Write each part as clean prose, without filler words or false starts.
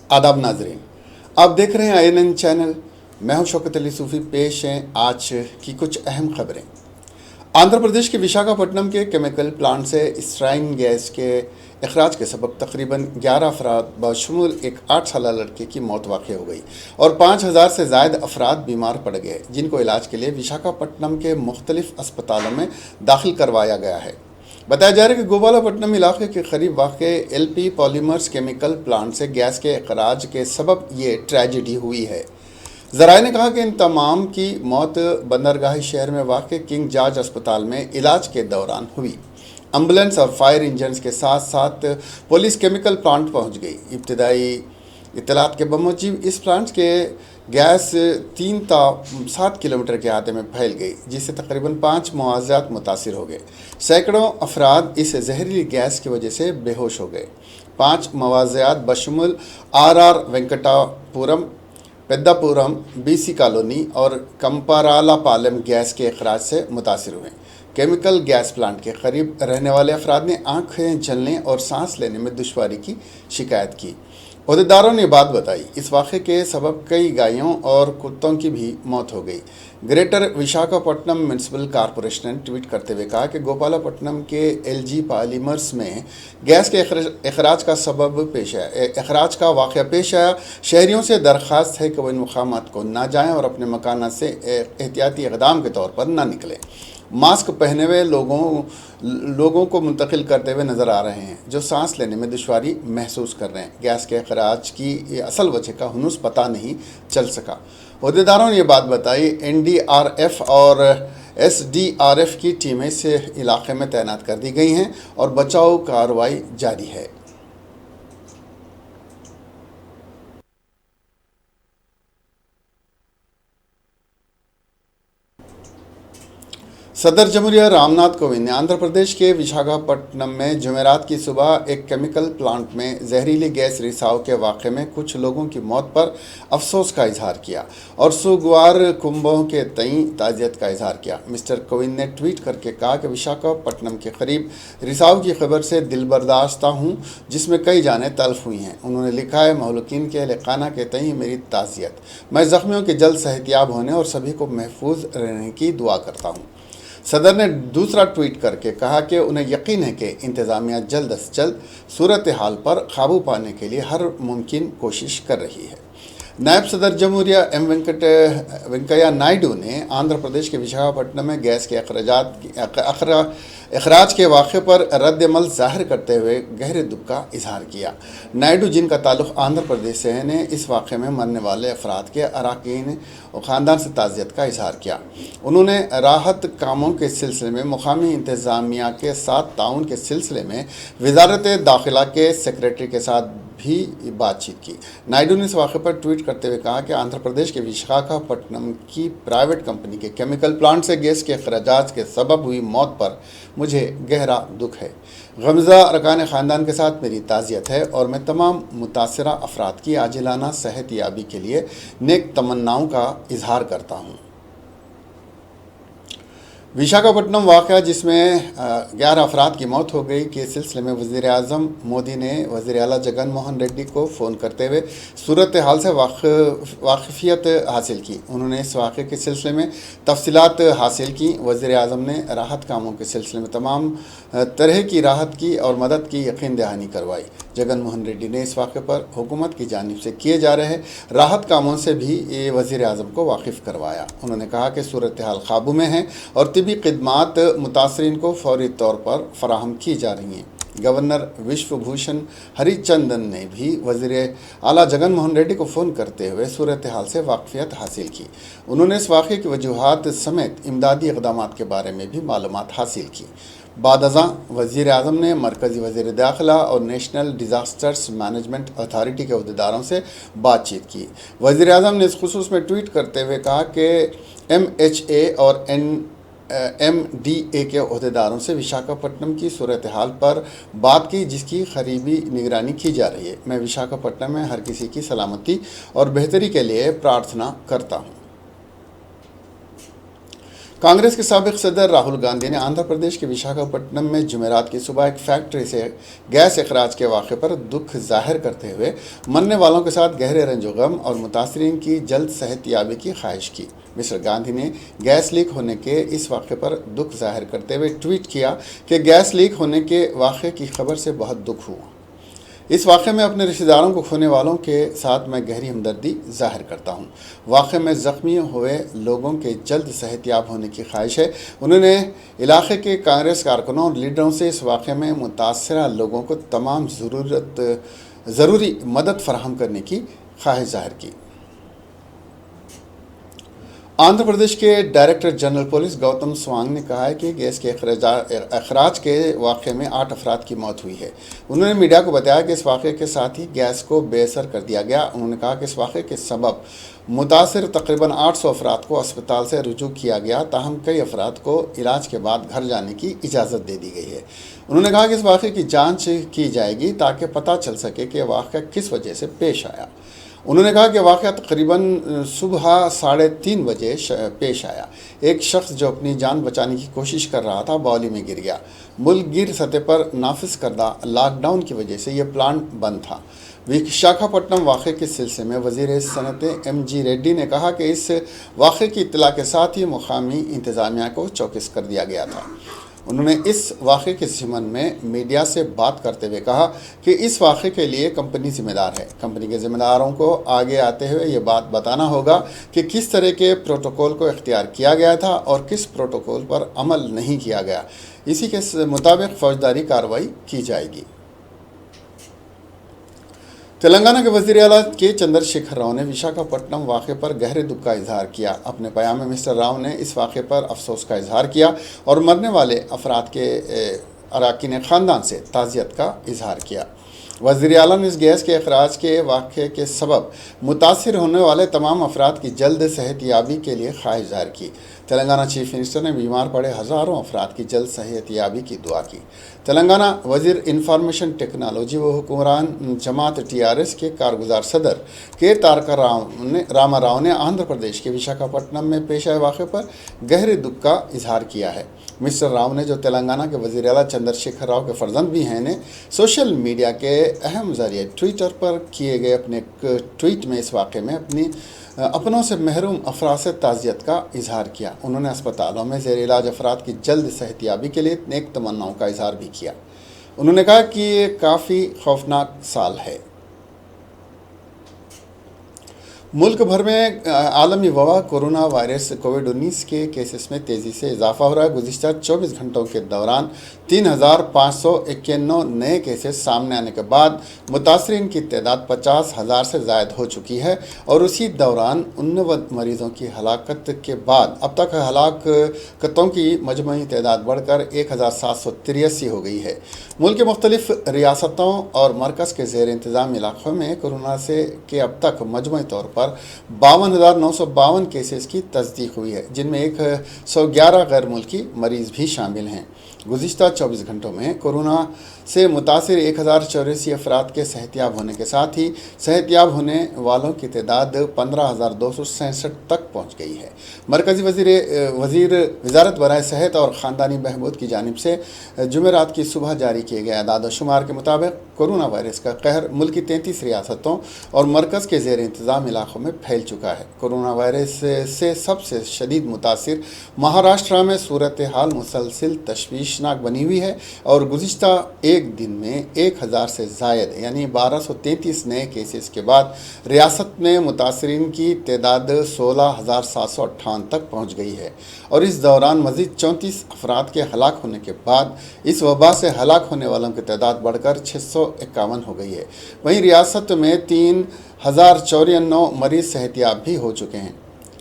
आदाब नाजरीन, आप देख रहे हैं INN चैनल। मैं हूं शौकत अली सूफ़ी। पेश हैं आज की कुछ अहम खबरें। आंध्र प्रदेश के विशाखापट्टनम के केमिकल प्लांट से स्ट्राइन गैस के अखराज के सबब तकरीबन 11 अफराद बशमूल एक 8 साला लड़के की मौत वाक़ हो गई और 5,000 से ज़ायद अफराद बीमार पड़ गए, जिनको इलाज के लिए विशाखापट्टनम के मुख्तलिफ अस्पतालों में दाखिल करवाया गया है। बताया जा रहा है कि गोपालापट्टनम इलाके के करीब वाक़े LP पॉलीमर्स केमिकल प्लांट से गैस के अखराज के सबब ये ट्रेजेडी हुई है। ज़राए ने कहा कि इन तमाम की मौत बंदरगाही शहर में वाक़े किंग जॉर्ज अस्पताल में इलाज के दौरान हुई। एम्बुलेंस और फायर इंजन के साथ साथ पुलिस केमिकल प्लांट पहुंच गई। इब्तदाई इत्तलात के बमूजिब इस प्लांट के गैस 3 ता 7 किलोमीटर के अहाते में फैल गई, जिससे तकरीबन 5 मुआवज़ात मुतासिर हो गए। सैकड़ों अफराद इस जहरीली गैस की वजह से बेहोश हो गए। 5 मुआवज़ात बशमूल RR Venkatapuram, Peddapuram, BC colony और कंपारालापालम गैस के अखराज से मुतासिर हुए। केमिकल गैस प्लांट के करीब रहने वाले अफराद ने आँखें जलने और सांस लेने में दुश्वारी की शिकायत की। ओहदेदारों ने बात बताई, इस वाक़े के सबब कई गायों और कुत्तों की भी मौत हो गई। ग्रेटर विशाखापट्टनम म्यूनिसिपल कॉरपोरेशन ने ट्वीट करते हुए कहा कि गोपालापट्टनम के LG पॉलीमर्स में गैस के अखराज का सबब पेश आया, अखराज का वाक़या पेश आया। शहरियों से दरख्वास्त है कि वह इन मकामात को ना जाएँ और अपने मकानात से एहतियाती इक़दाम के तौर पर ना निकलें। मास्क पहने हुए लोगों को मुंतकिल करते हुए नज़र आ रहे हैं, जो सांस लेने में दुश्वारी महसूस कर रहे हैं। गैस के अखराज की असल वजह का हुनूस पता नहीं चल सका। ओहदेदारों ने यह बात बताई। NDRF और SDRF की टीमें इस इलाके में तैनात कर दी गई हैं और बचाव कार्रवाई जारी है। सदर जमहूरिया रामनाथ कोविंद ने आंध्र प्रदेश के विशाखापट्टनम में जुमेरात की सुबह एक केमिकल प्लांट में जहरीली गैस रिसाव के वाक़े में कुछ लोगों की मौत पर अफसोस का इजहार किया और सुगवार कुंभों के तई ताज़ियत का इजहार किया। मिस्टर कोविंद ने ट्वीट करके कहा कि विशाखापट्टनम के करीब रिसाव की खबर से दिलबर्दाश्ता हूँ, जिसमें कई जानें तल्फ हुई हैं। उन्होंने लिखा है, महलूकीन के अहल-ए-खाना के तई मेरी ताज़ियत। मैं ज़ख्मियों के जल्द सेहतियाब होने और सभी को महफूज रहने की दुआ करता हूँ। सदर ने दूसरा ट्वीट करके कहा कि उन्हें यकीन है कि इंतज़ामिया जल्द अज जल्द सूरत हाल पर काबू पाने के लिए हर मुमकिन कोशिश कर रही है। नायब सदर जमहूरिया वेंकैया नायडू ने आंध्र प्रदेश के विशाखापट्टनम में गैस के अखराज के वाक़े पर रद्द-ए-अमल ज़ाहिर करते हुए गहरे दुख का इजहार किया। नायडू, जिनका ताल्लुक़ आंध्र प्रदेश से है, ने इस वाक़े में मरने वाले अफराद के अरकान और ख़ानदान से ताज़ियत का इजहार किया। उन्होंने राहत कामों के सिलसिले में मुकामी इंतज़ामिया के साथ ताउन के सिलसिले में वज़ारत दाखिला के सेक्रेटरी के साथ भी बातचीत की। नायडू ने इस वाक़े पर ट्वीट करते हुए कहा कि आंध्र प्रदेश के विशाखापट्टनम की प्राइवेट कंपनी के केमिकल प्लांट से गैस के अखराजात के सबब हुई मौत पर मुझे गहरा दुख है। गमज़ा अरकान ख़ानदान के साथ मेरी ताज़ियत है और मैं तमाम मुतासरा अफराद की आजिलाना सेहत याबी के लिए नेक तमन्नाओं का इजहार करता हूँ। विशाखापट्टनम वाक़या, जिसमें 11 अफराद की मौत हो गई, के सिलसिले में वज़ीर-ए-आज़म मोदी ने वज़ीर आला जगन मोहन रेड्डी को फ़ोन करते हुए सूरत हाल से वाक़फ़ियत हासिल की। उन्होंने इस वाक़े के सिलसिले में तफ़सीलात हासिल की। वज़ीर-ए-आज़म ने राहत कामों के सिलसिले में तमाम तरह की राहत की और मदद की यकीन दहानी करवाई। जगन मोहन रेड्डी ने इस वाक़े पर हुकूमत की जानिब से किए जा रहे राहत कामों से भी वज़ीर-ए-आज़म को वाकिफ़ करवाया। उन्होंने कहा कि सूरत हाल काबू में है और तिबी खिदमात मुतासरीन को फौरी तौर पर फराहम की जा रही हैं। गवर्नर विश्वभूषण हरिचंदन ने भी वज़ीर आला जगन मोहन रेड्डी को फ़ोन करते हुए सूरत हाल से वाक़फ़ियत हासिल की। उन्होंने इस वाक़े की वजूहात समेत इमदादी इक़दामात के बारे में भी मालूमात हासिल की। बाद अज़ां वज़ीर-ए-आज़म ने मरकज़ी वज़ीर दाखिला और नेशनल डिज़ास्टर्स मैनेजमेंट अथॉरिटी के अहदेदारों से बातचीत की। वज़ीर-ए-आज़म ने इस खुसूस में ट्वीट करते हुए कहा कि MHA और MDA के अहदेदारों से विशाखापट्टनम की सूरत हाल पर बात की, जिसकी करीबी निगरानी की जा रही है। मैं विशाखापट्टनम में हर किसी की सलामती और बेहतरी के लिए प्रार्थना करता हूँ। कांग्रेस के साबिक सदर राहुल गांधी ने आंध्र प्रदेश के विशाखापट्टनम में जुमेरात की सुबह एक फैक्ट्री से गैस अखराज के वाक़े पर दुख जाहिर करते हुए मरने वालों के साथ गहरे रंजो गम और मुतासरीन की जल्द सेहतयाबी की ख्वाहिश की। मिस्टर गांधी ने गैस लीक होने के इस वाक़े पर दुख जाहिर करते हुए ट्वीट किया कि गैस लीक होने के वाक़े की खबर से बहुत दुख हुआ। इस वाक़े में अपने रिश्तेदारों को खोने वालों के साथ मैं गहरी हमदर्दी जाहिर करता हूँ। वाक़े में ज़ख्मी हुए लोगों के जल्द सेहतयाब होने की ख्वाहिश है। उन्होंने इलाके के कांग्रेस कारकुनों और लीडरों से इस वाक़े में मुतासरा लोगों को तमाम ज़रूरी मदद फराहम करने की ख्वाहिश जाहिर की। आंध्र प्रदेश के डायरेक्टर जनरल पुलिस गौतम स्वांग ने कहा है कि गैस के अखराज के वाक़े में 8 अफराद की मौत हुई है। उन्होंने मीडिया को बताया कि इस वाक़े के साथ ही गैस को बेअसर कर दिया गया। उन्होंने कहा कि इस वाक़े के सबब मुतासिर तकरीबन 800 अफराद को अस्पताल से रुजू किया गया, ताहम कई अफराद को इलाज के बाद घर जाने की इजाज़त दे दी गई है। उन्होंने कहा कि इस वाक़े की जाँच की जाएगी ताकि पता चल सके कि वाक़या किस वजह से पेश आया। उन्होंने कहा कि वाक़या तकरीबन सुबह 3:30 बजे पेश आया। एक शख्स जो अपनी जान बचाने की कोशिश कर रहा था बावली में गिर गया। मुल्क गिर सतह पर नाफिज करदा लॉकडाउन की वजह से यह प्लांट बंद था। विशाखापट्टनम वाक़े के सिलसिले में वज़ीर सनअत MG रेड्डी ने कहा कि इस वाक़े की इत्तला के साथ ही मुकामी इंतज़ामिया को चौकस कर दिया गया था। उन्होंने इस वाक़े के ज़िमन में मीडिया से बात करते हुए कहा कि इस वाक़े के लिए कंपनी ज़िम्मेदार है। कंपनी के ज़िम्मेदारों को आगे आते हुए ये बात बताना होगा कि किस तरह के प्रोटोकॉल को इख्तियार किया गया था और किस प्रोटोकॉल पर अमल नहीं किया गया। इसी के मुताबिक फ़ौजदारी कार्रवाई की जाएगी। तेलंगाना के वज़ीर आला के चंद्रशेखर राव ने विशाखापट्टनम वाक़े पर गहरे दुख का इजहार किया। अपने बयान में मिस्टर राव ने इस वाक़े पर अफसोस का इजहार किया और मरने वाले अफराद के अरकान ख़ानदान से ताज़ियत का इजहार किया। वज़ीर आला ने इस गैस के अखराज के वाक़े के सबब मुतासिर होने वाले तमाम अफराद की जल्द सेहतयाबी के लिए ख्वाहिश जाहिर की। तेलंगाना चीफ मिनिस्टर ने बीमार पड़े हज़ारों अफराद की जल्द सेहतयाबी की दुआ की। तेलंगाना वज़ीर इंफॉर्मेशन टेक्नोलॉजी व हुक्मरान जमात TRS के कारगुजार सदर के तारका रामा राव ने आंध्र प्रदेश के विशाखापट्टनम में पेश आए वाक़े पर गहरे दुख का इजहार किया है। मिस्टर राव ने, जो तेलंगाना के वज़ीर आला चंद्रशेखर राव के फर्जंद भी हैं, ने सोशल मीडिया के अहम ज़रिए ट्विटर पर किए गए अपने ट्वीट में इस वाक़े में अपनों से महरूम अफराद से ताज़ियत का इजहार किया। उन्होंने अस्पतालों में ज़ेर इलाज अफराद की जल्द सेहतयाबी के लिए नेक तमन्नाओं का इजहार भी किया। उन्होंने कहा कि ये काफ़ी खौफनाक साल है। मुल्क भर में आलमी वबा कोरोना वायरस कोविड-19 के केसेस में तेज़ी से इजाफा हो रहा है। गुज़िश्ता 24 घंटों के दौरान 3,591 नए केसेस सामने आने के बाद मुतासरीन की तादाद 50,000 से ज़ायद हो चुकी है और उसी दौरान 89 मरीज़ों की हलाकत के बाद अब तक हलाकतों की मजमूई तादाद बढ़कर 1,783 हो गई है। मुल्क के मुख्तलिफ रियासतों और मरकज़ के ज़ेर इंतज़ाम इलाक़ों में कोरोना के अब तक मजमूई तौर पर 52,952 केसेस की तस्दीक हुई है, जिनमें 111 गैर मुल्की मरीज़ भी शामिल हैं। गुज़िश्ता 24 घंटों में कोरोना से मुतासिर 1,084 अफराद के सेहतयाब होने के साथ ही सेहतयाब होने वालों की तादाद 15,267 तक पहुँच गई है। मरकज़ी वज़ारत बराए सेहत और ख़ानदानी बहबूद की जानिब से जुमेरात की सुबह जारी किए गए अदाद शुमार के मुताबिक कोरोना वायरस का कहर मुल्क की 33 रियासतों और मरकज़ के ज़ेर इंतज़ाम इलाक़ों में फैल चुका है। कोरोना वायरस से सबसे शदीद मुतासिर महाराष्ट्र में सूरत हाल मुसलसिल तशवीशनाक बनी हुई है और गुज़िश्ता एक दिन में 1,000 से ज़ायद यानी 1,233 नए केसेस के बाद रियासत में मुतासरीन की तादाद 16,758 तक पहुँच गई है और इस दौरान मज़ीद 34 अफराद के हलाक होने के बाद इस वबा से हलाक होने वालों की तादाद बढ़कर 651 हो गई है। वहीं रियासत में 3,094 मरीज़ सेहतयाब भी हो चुके हैं।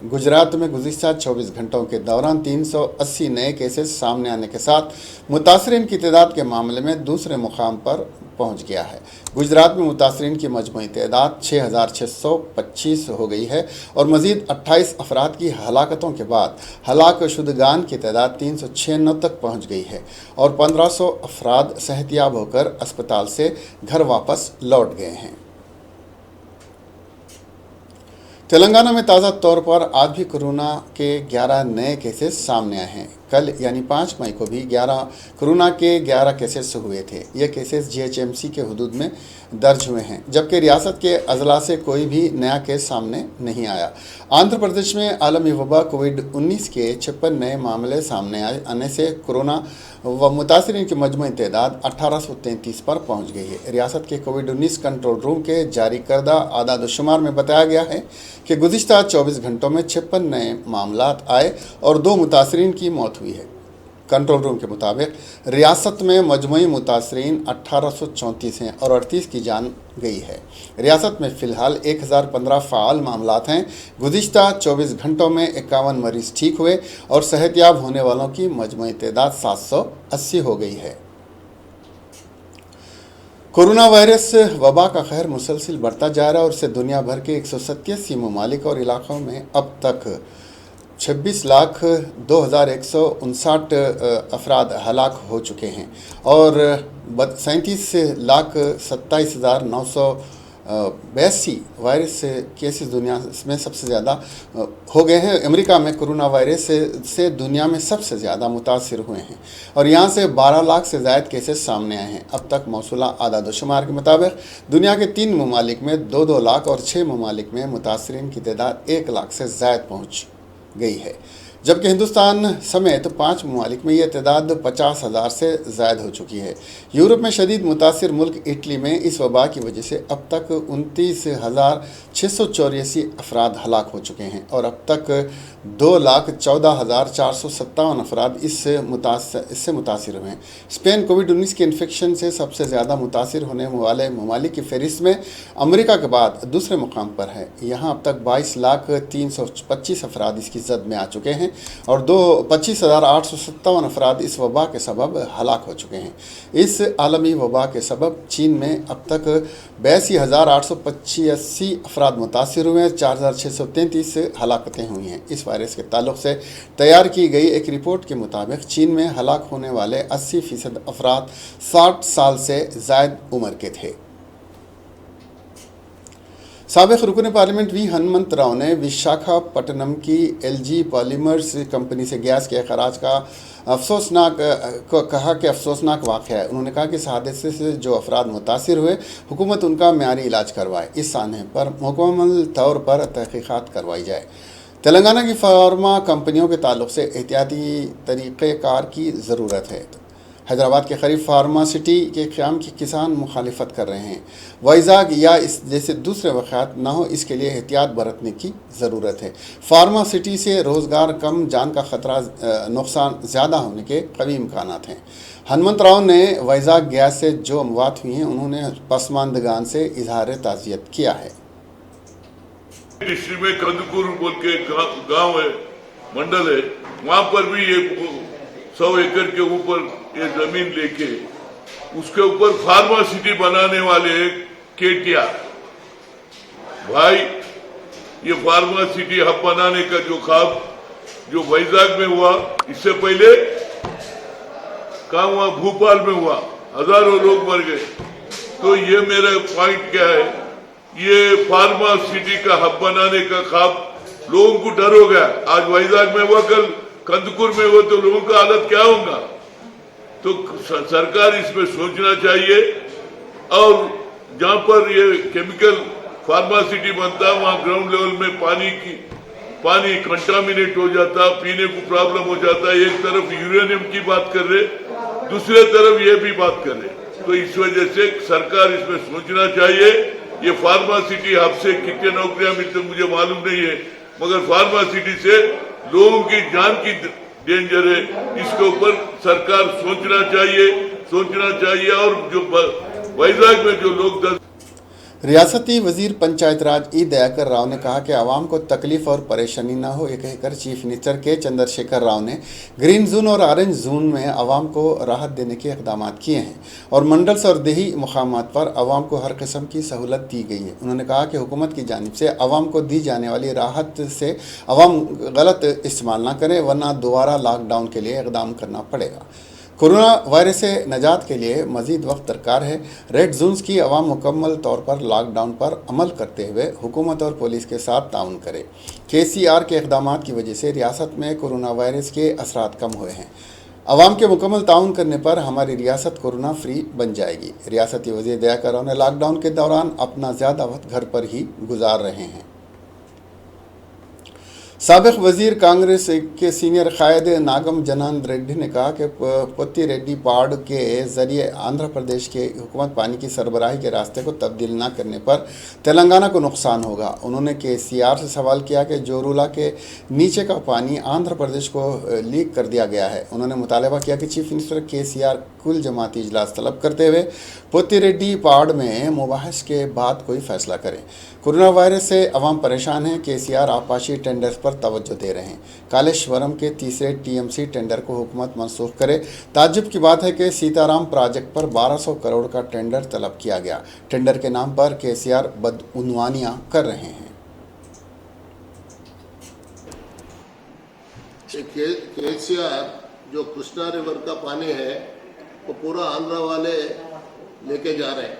गुजरात में गुज़िश्ता 24 घंटों के दौरान 380 नए केसेस सामने आने के साथ मुतासरीन की तादाद के मामले में दूसरे मुकाम पर पहुंच गया है। गुजरात में मुतासरीन की मजमूई तादाद 6,625 हो गई है और मज़ीद 28 अफराद की हलाकतों के बाद हलाक शुदगान की तादाद 396 तक पहुंच गई है और 1,500 अफराद सेहतयाब होकर अस्पताल से घर वापस लौट गए हैं। तेलंगाना में ताज़ा तौर पर आज भी कोरोना के 11 नए केसेस सामने आए हैं। कल यानी 5 मई को भी कोरोना के 11 केसेस हुए थे। ये केसेस जीएचएमसी के हुदूद में दर्ज हुए हैं, जबकि रियासत के अजला से कोई भी नया केस सामने नहीं आया। आंध्र प्रदेश में आलमी वबा कोविड-19 के 56 नए मामले सामने आने से कोरोना व मुतासरीन की मजमूई तादाद 1833 पर पहुंच गई है। रियासत के कोविड-19 कंट्रोल रूम के जारी करदा आदाद-ओ-शुमार में बताया गया है कि गुज़िश्ता 24 घंटों में 56 नए मामलात आए और 2 मुतासरीन की मौत हुई है। कंट्रोल रूम के मुताबिक रियासत में मजमूई मुतासरीन 1834 हैं और 38 की जान गई है। रियासत में फ़िलहाल 1015 फ़ाल मामलात हैं। गुज़िश्ता 24 घंटों में 51 मरीज़ ठीक हुए और सेहतयाब होने वालों की मजमूई तादाद 780 हो गई है। कोरोना वायरस वबा का कहर मुसलसिल बढ़ता जा रहा है और इससे दुनिया भर के 187 ममालिक और इलाक़ों में अब तक 26,02,159 अफराद हलाक हो चुके हैं और 37,27,982 वायरस केसेस दुनिया में सबसे ज़्यादा हो गए हैं। अमेरिका में कोरोना वायरस से दुनिया में सबसे ज़्यादा मुतासिर हुए हैं और यहाँ से 12 लाख से ज़ायद केसेस सामने आए हैं। अब तक मौसूला आदाद-ओ-शुमार के मुताबिक दुनिया के 3 ममालिक में 2-2 लाख और 6 ममालिक में मुतासरीन की तादाद 1 लाख से ज़ायद पहुँच गई है, जबकि हिंदुस्तान समेत 5 ममालिक में यह तादाद 50,000 से ज़ायद हो चुकी है। यूरोप में शदीद मुतासिर मुल्क इटली में इस वबा की वजह से अब तक 29,684 अफराद हलाक हो चुके हैं और अब तक 2,14,457 अफराद इससे मुतासिर हुए हैं। स्पेन कोविड-19 के इन्फेक्शन से सबसे ज़्यादा मुतासिर होने वाले ममालिक की फहरिस्त में अमेरिका के बाद दूसरे मुकाम पर है। यहाँ अब तक 22,325 अफराद इसकी जद में आ चुके हैं और 25,857 अफराद इस वबा के सबब हलाक हो चुके हैं। इस आलमी वबा के सबब चीन में अब तक 82,885 अफराद मुतासिर हुए हैं, 4,633 हलाकतें हुई हैं। इस वायरस के ताल्लुक़ से तैयार की गई एक रिपोर्ट के मुताबिक चीन में हलाक होने वाले 80% अफराद 60 साल से ज़ायद उम्र के थे। साबिक़ रुकन पार्लियामेंट वी हनुमंत राव ने विशाखापट्टनम की एलजी पॉलीमर्स कंपनी से गैस के अखराज का कहा कि अफसोसनाक वाक़या है। उन्होंने कहा कि इस हादसे से जो अफराद मुतासिर हुए, हुकूमत उनका म्यारी इलाज करवाए, इस सानहे पर मुकम्मल तौर पर तहक़ीक़ात करवाई जाए। तेलंगाना की फार्मा कंपनियों के ताल्लुक़ से एहतियाती तरीक़ेकार की ज़रूरत है। हैदराबाद के करीब फार्मासिटी के क़याम की किसान मुखालिफत कर रहे हैं। वाइजाग या इस जैसे दूसरे वाक़यात न हो, इसके लिए एहतियात बरतने की ज़रूरत है। फार्मासिटी से रोज़गार कम, जान का ख़तरा, नुकसान ज़्यादा होने के कवी इम्कानात हैं। हनुमंत राव ने वाइजाग गैस से जो अमवात हुई हैं, उन्होंने पसमानदगान से इजहार ताज़ियत किया है। डिस्ट्रिक्ट में कंदकूर बोल के गांव है, मंडल है, वहाँ पर भी ये 100 एकड़ के ऊपर ये जमीन लेके उसके ऊपर फार्मासिटी बनाने वाले केटीआर भाई, ये फार्मासिटी हब बनाने का जो ख्वाब जो वाइजाग में हुआ, इससे पहले कहाँ हुआ, भोपाल में हुआ, हजारों लोग मर गए। तो ये मेरा पॉइंट क्या है, ये फार्मासिटी का हब बनाने का ख्वाब लोगों को डर हो गया। आज वाइजाग में हुआ, कल कंदकूर में हुआ, तो लोगों का हालत क्या होगा। तो सरकार इसमें सोचना चाहिए और जहां पर ये केमिकल फार्मासिटी बनता है, वहां ग्राउंड लेवल में पानी कंटामिनेट हो जाता, पीने को प्रॉब्लम हो जाता है। एक तरफ यूरेनियम की बात कर रहे, दूसरे तरफ ये भी बात कर रहे। तो इस वजह से सरकार इसमें सोचना चाहिए। ये फार्मासिटी हब से कितने नौकरियां मिलती मुझे मालूम नहीं है, मगर फार्मासिटी से लोगों की जान की डेंजर है। इसके ऊपर सरकार सोचना चाहिए और जो वाइजाग में जो लोग रियासती वजीर पंचायत राज ई दयाकर राव ने कहा कि आवाम को तकलीफ और परेशानी ना हो। ये कहकर चीफ मिनिस्टर के चंद्रशेखर राव ने ग्रीन जोन और ऑरेंज जोन में आवाम को राहत देने के इक़दाम किए हैं और मंडल्स और देही मुकामात पर आवाम को हर किस्म की सहूलत दी गई है। उन्होंने कहा कि हुकूमत की जानिब से आवाम को दी जाने वाली राहत से आवाम गलत इस्तेमाल ना करें, वरना दोबारा लॉकडाउन के लिए इक़दाम करना पड़ेगा। कोरोना वायरस से निजात के लिए मजीद वक्त दरकार है। रेड जोन्स की अवाम मुकम्मल तौर पर लॉकडाउन पर अमल करते हुए हुकूमत और पुलिस के साथ ताउन करे। KCR के इक़दामात की वजह से रियासत में कोरोना वायरस के असरात कम हुए हैं। अवाम के मुकम्मल ताउन करने पर हमारी रियासत कोरोना फ्री बन जाएगी। रियासती वज़ीर दया करौने लॉकडाउन के दौरान अपना ज़्यादा वक्त घर पर ही गुजार रहे हैं। साबिक़ वज़ीर कांग्रेस के सीनियर कायद नागम जनार्दन रेड्डी ने कहा कि पोती रेड्डी पाड़ के ज़रिए आंध्र प्रदेश के हुकूमत पानी की सरबराही के रास्ते को तब्दील न करने पर तेलंगाना को नुकसान होगा। उन्होंने KCR से सवाल किया कि जोरूला के नीचे का पानी आंध्र प्रदेश को लीक कर दिया गया है। उन्होंने मुतालबा किया कि चीफ मिनिस्टर KCR कुल जमाती इजलास तलब करते हुए पोती रेड्डी पाड़ में मुबाहस के बाद कोई फैसला करें। कोरोना वायरस से अवाम परेशान है। KCR आपाशी टेंडर्स पर तवज्जो दे रहे हैं। कालेश्वरम के तीसरे TMC टेंडर को हुकूमत मनसूख करे। ताज्जुब की बात है कि सीताराम प्रोजेक्ट पर 1200 करोड़ का टेंडर तलब किया गया। टेंडर के नाम पर KCR बदउनवानियां कर रहे हैं। KCR जो कृष्णा रिवर का पानी है वो पूरा आंध्र वाले लेके जा रहे हैं।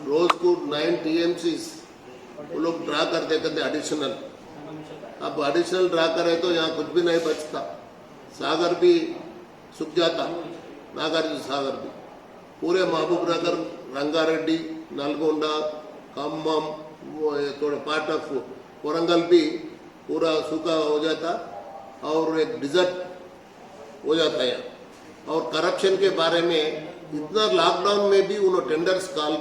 रोज को 9 TMCs वो लोग ड्रा करते कहते एडिशनल। अब एडिशनल ड्रा करे तो यहाँ कुछ भी नहीं बचता। सागर भी सूख जाता, नागार्जुन सागर भी। पूरे महबूब नगर, रंगारेड्डी, नलगोंडा, खम्मम, थोड़ा पार्ट ऑफ वरंगल भी पूरा सूखा हो जाता और एक डिजर्ट हो जाता है। और करप्शन के बारे में इतना लॉकडाउन में भी उन्होंने टेंडर्स कॉल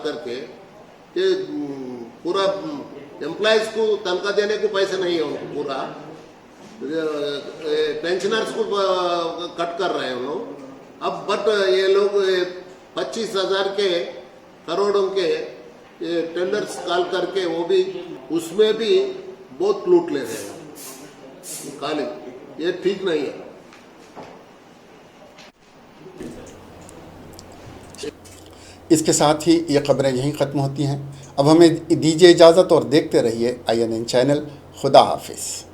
करके कि पूरा एम्प्लॉयज को तनख्वाह देने को पैसे नहीं है उनको, पूरा पेंशनर्स को कट कर रहे हैं उन्होंने। अब बट ये लोग 25,000 के करोड़ों के टेंडर्स कॉल करके वो भी उसमें भी बहुत लूट ले रहे हैं खाली। ये ठीक नहीं है। इसके साथ ही ये खबरें यहीं ख़त्म होती हैं। अब हमें दीजिए इजाज़त और देखते रहिए INN चैनल। खुदा हाफिज़।